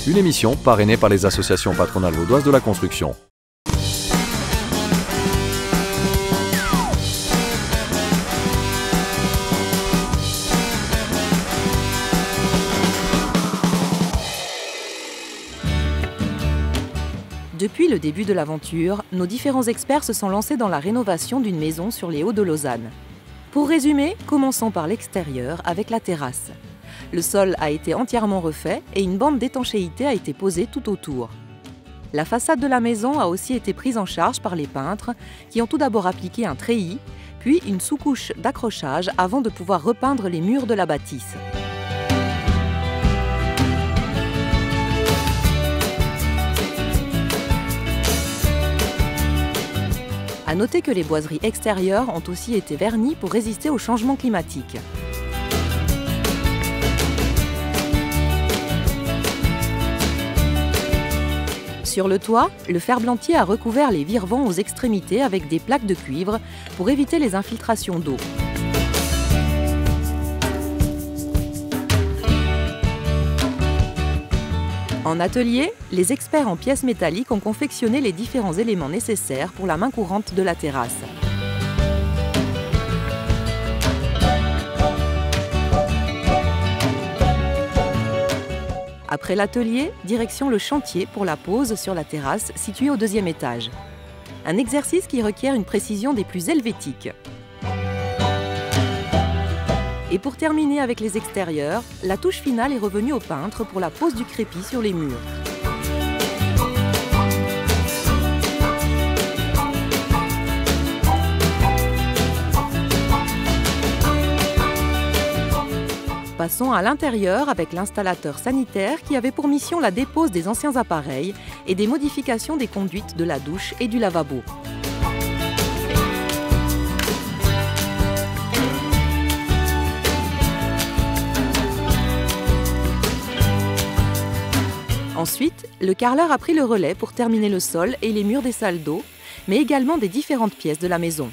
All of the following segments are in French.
Une émission parrainée par les associations patronales vaudoises de la construction. Depuis le début de l'aventure, nos différents experts se sont lancés dans la rénovation d'une maison sur les Hauts de Lausanne. Pour résumer, commençons par l'extérieur avec la terrasse. Le sol a été entièrement refait et une bande d'étanchéité a été posée tout autour. La façade de la maison a aussi été prise en charge par les peintres qui ont tout d'abord appliqué un treillis, puis une sous-couche d'accrochage avant de pouvoir repeindre les murs de la bâtisse. À noter que les boiseries extérieures ont aussi été vernies pour résister au changement climatique. Sur le toit, le ferblantier a recouvert les vire-vents aux extrémités avec des plaques de cuivre pour éviter les infiltrations d'eau. En atelier, les experts en pièces métalliques ont confectionné les différents éléments nécessaires pour la main courante de la terrasse. Après l'atelier, direction le chantier pour la pose sur la terrasse située au deuxième étage. Un exercice qui requiert une précision des plus helvétiques. Et pour terminer avec les extérieurs, la touche finale est revenue au peintre pour la pose du crépi sur les murs. Passons à l'intérieur avec l'installateur sanitaire qui avait pour mission la dépose des anciens appareils et des modifications des conduites de la douche et du lavabo. Ensuite, le carreleur a pris le relais pour terminer le sol et les murs des salles d'eau, mais également des différentes pièces de la maison.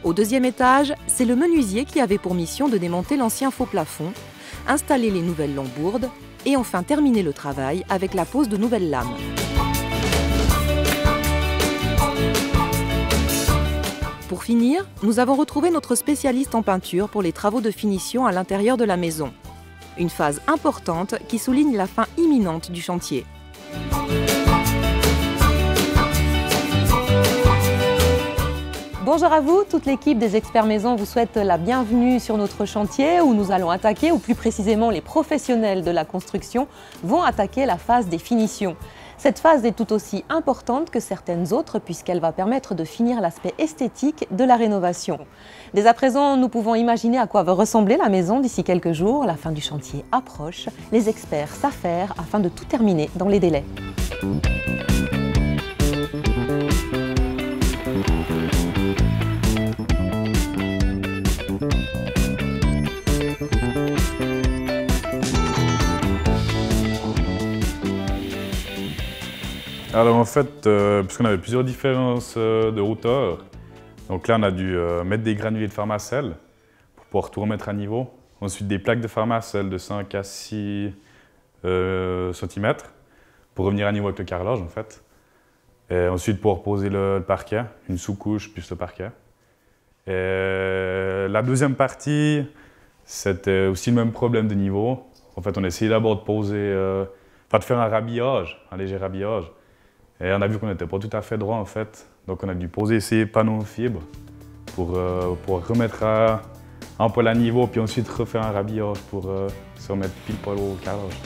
Au deuxième étage, c'est le menuisier qui avait pour mission de démonter l'ancien faux plafond, installer les nouvelles lambourdes et enfin terminer le travail avec la pose de nouvelles lames. Pour finir, nous avons retrouvé notre spécialiste en peinture pour les travaux de finition à l'intérieur de la maison. Une phase importante qui souligne la fin imminente du chantier. Bonjour à vous, toute l'équipe des experts maison vous souhaite la bienvenue sur notre chantier où nous allons attaquer, ou plus précisément les professionnels de la construction vont attaquer la phase des finitions. Cette phase est tout aussi importante que certaines autres puisqu'elle va permettre de finir l'aspect esthétique de la rénovation. Dès à présent, nous pouvons imaginer à quoi va ressembler la maison d'ici quelques jours. La fin du chantier approche, les experts s'affairent afin de tout terminer dans les délais. Alors en fait, puisqu'on avait plusieurs différences de hauteur, donc là on a dû mettre des granulés de pharmacelle pour pouvoir tout remettre à niveau. Ensuite des plaques de pharmacelle de 5 à 6 cm pour revenir à niveau avec le carrelage en fait. Et ensuite pour poser le parquet, une sous-couche plus le parquet. Et la deuxième partie, c'était aussi le même problème de niveau. En fait on a essayé d'abord de poser, de faire un rhabillage, un léger rhabillage. Et on a vu qu'on n'était pas tout à fait droit en fait, donc on a dû poser ces panneaux en fibre pour remettre un poil à niveau, puis ensuite refaire un rhabillage pour se remettre pile poil au carrelage.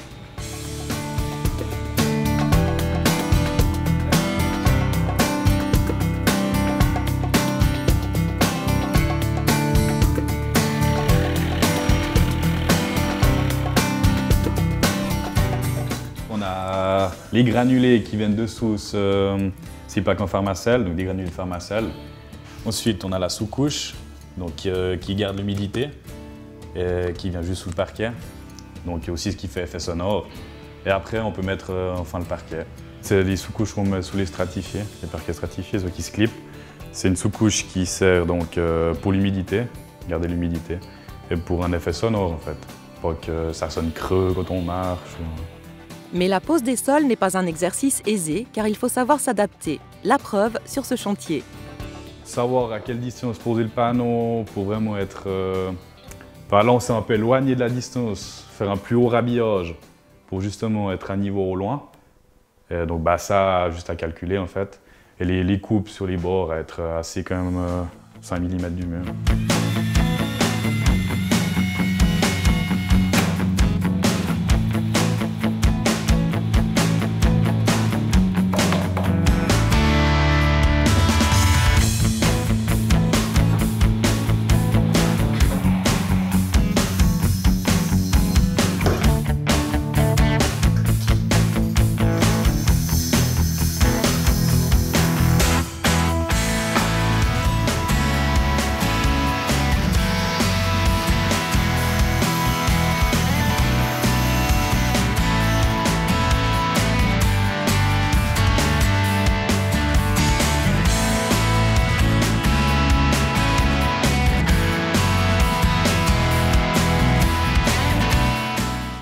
On a les granulés qui viennent dessous, ces plaques en pharmacelle, donc des granulés de pharmacelle. Ensuite, on a la sous-couche qui garde l'humidité, qui vient juste sous le parquet. Donc, il y a aussi ce qui fait effet sonore. Et après, on peut mettre enfin le parquet. C'est des sous-couches qu'on met sous les stratifiés, les parquets stratifiés, ceux qui se clipent. C'est une sous-couche qui sert donc pour l'humidité, garder l'humidité, et pour un effet sonore en fait, pour que ça sonne creux quand on marche. Mais la pose des sols n'est pas un exercice aisé, car il faut savoir s'adapter. La preuve sur ce chantier. Savoir à quelle distance poser le panneau pour vraiment être... là, on s'est un peu éloigné de la distance, faire un plus haut rhabillage pour justement être à niveau au loin. Et donc ça, juste à calculer en fait. Et les coupes sur les bords à être assez quand même 5 mm du mur.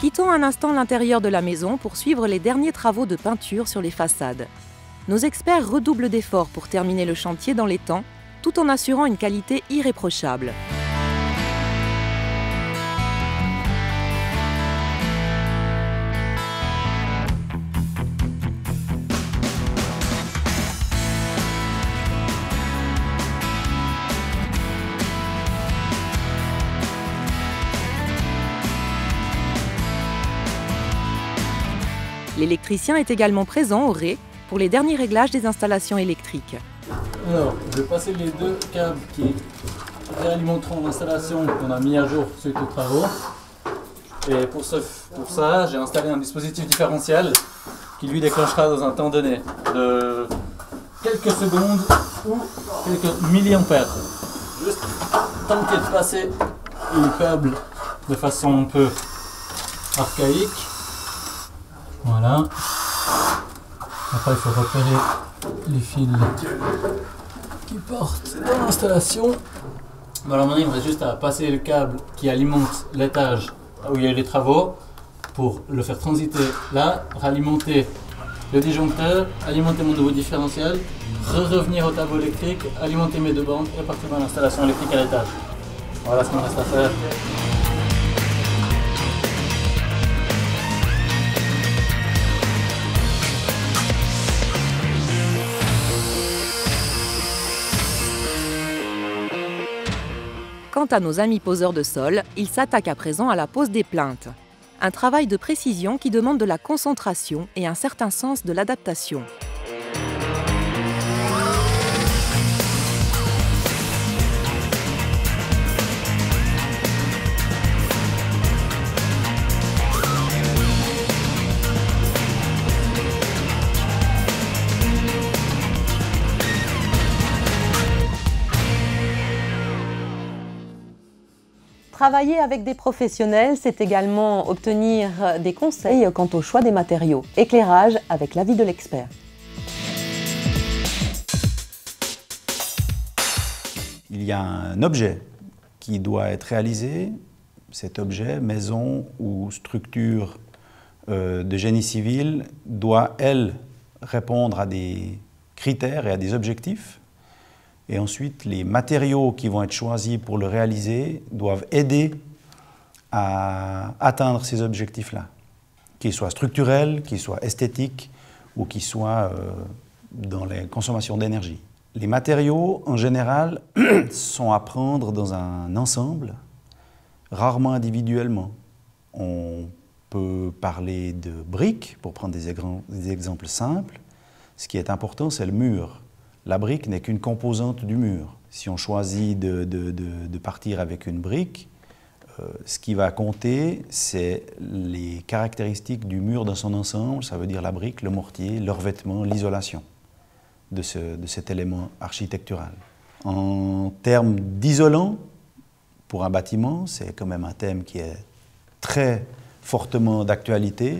Quittons un instant l'intérieur de la maison pour suivre les derniers travaux de peinture sur les façades. Nos experts redoublent d'efforts pour terminer le chantier dans les temps, tout en assurant une qualité irréprochable. L'électricien est également présent au RE pour les derniers réglages des installations électriques. Alors, je vais passer les deux câbles qui réalimenteront l'installation qu'on a mis à jour suite aux travaux. Et pour ça, j'ai installé un dispositif différentiel qui lui déclenchera dans un temps donné de quelques secondes ou quelques milliampères. Juste tenter de passer le câble de façon un peu archaïque. Voilà. Après, il faut repérer les fils qui portent dans l'installation. Alors maintenant, il me reste juste à passer le câble qui alimente l'étage où il y a eu les travaux pour le faire transiter là, raalimenter le disjoncteur, alimenter mon nouveau différentiel, revenir au tableau électrique, alimenter mes deux bandes et partir dans l'installation électrique à l'étage. Voilà ce qu'il me reste à faire. Quant à nos amis poseurs de sol, ils s'attaquent à présent à la pose des plinthes. Un travail de précision qui demande de la concentration et un certain sens de l'adaptation. Travailler avec des professionnels, c'est également obtenir des conseils quant au choix des matériaux. Éclairage avec l'avis de l'expert. Il y a un objet qui doit être réalisé. Cet objet, maison ou structure de génie civil, doit, elle, répondre à des critères et à des objectifs. Et ensuite, les matériaux qui vont être choisis pour le réaliser doivent aider à atteindre ces objectifs-là, qu'ils soient structurels, qu'ils soient esthétiques ou qu'ils soient dans les consommations d'énergie. Les matériaux, en général, sont à prendre dans un ensemble, rarement individuellement. On peut parler de briques, pour prendre des exemples simples. Ce qui est important, c'est le mur. La brique n'est qu'une composante du mur. Si on choisit de partir avec une brique, ce qui va compter, c'est les caractéristiques du mur dans son ensemble, ça veut dire la brique, le mortier, le revêtement, l'isolation de cet élément architectural. En termes d'isolant, pour un bâtiment, c'est quand même un thème qui est très fortement d'actualité.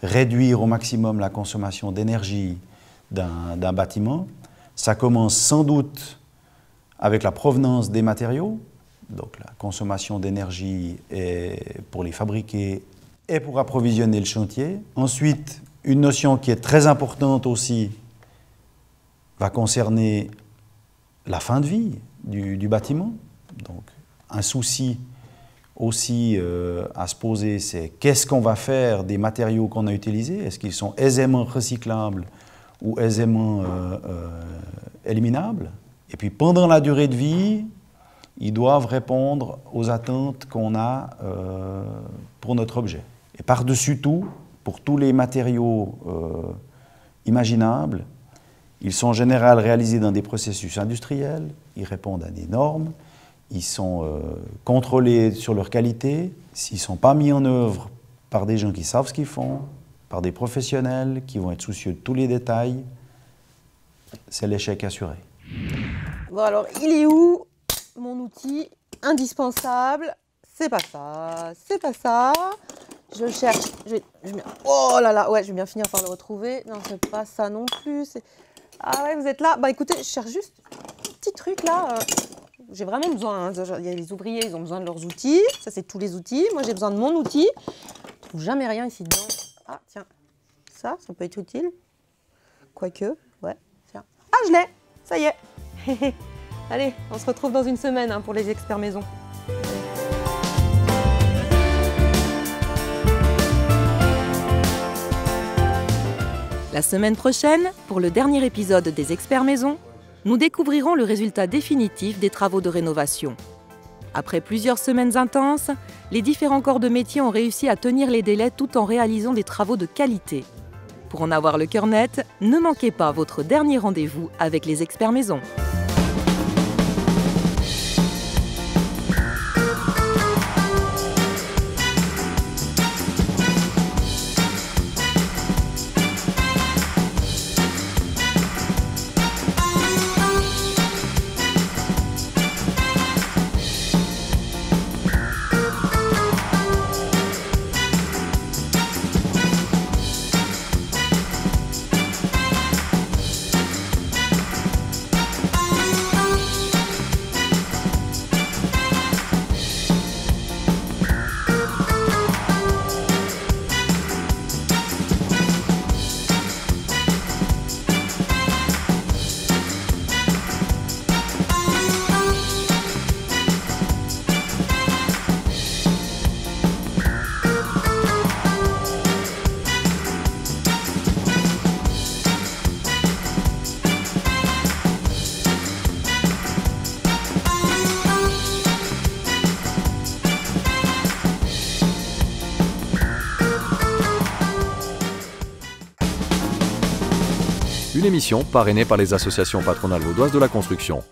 réduire au maximum la consommation d'énergie d'un bâtiment. Ça commence sans doute avec la provenance des matériaux, donc la consommation d'énergie pour les fabriquer et pour approvisionner le chantier. Ensuite, une notion qui est très importante aussi va concerner la fin de vie du bâtiment. Donc, un souci aussi à se poser, c'est qu'est-ce qu'on va faire des matériaux qu'on a utilisés? Est-ce qu'ils sont aisément recyclables ou aisément éliminables? Et puis, pendant la durée de vie, ils doivent répondre aux attentes qu'on a pour notre objet. Et par-dessus tout, pour tous les matériaux imaginables, ils sont en général réalisés dans des processus industriels, ils répondent à des normes, ils sont contrôlés sur leur qualité. S'ils ne sont pas mis en œuvre par des gens qui savent ce qu'ils font, par des professionnels qui vont être soucieux de tous les détails, c'est l'échec assuré. Bon alors, il est où mon outil indispensable? C'est pas ça, c'est pas ça. Je le cherche. Oh là là, ouais, je vais bien finir par le retrouver. Non, c'est pas ça non plus. Ah ouais, vous êtes là. Bah écoutez, je cherche juste un petit truc là. J'ai vraiment besoin. Hein. Il y a les ouvriers, ils ont besoin de leurs outils. Ça, c'est tous les outils. Moi, j'ai besoin de mon outil. Je trouve jamais rien ici dedans. Ah tiens, ça peut être utile. Quoique, ouais, tiens. Ah, je l'ai. Ça y est. Allez, on se retrouve dans une semaine hein, pour les experts maison. La semaine prochaine, pour le dernier épisode des Experts Maison, nous découvrirons le résultat définitif des travaux de rénovation. Après plusieurs semaines intenses, les différents corps de métier ont réussi à tenir les délais tout en réalisant des travaux de qualité. Pour en avoir le cœur net, ne manquez pas votre dernier rendez-vous avec les Experts Maison. Une émission parrainée par les associations patronales vaudoises de la construction.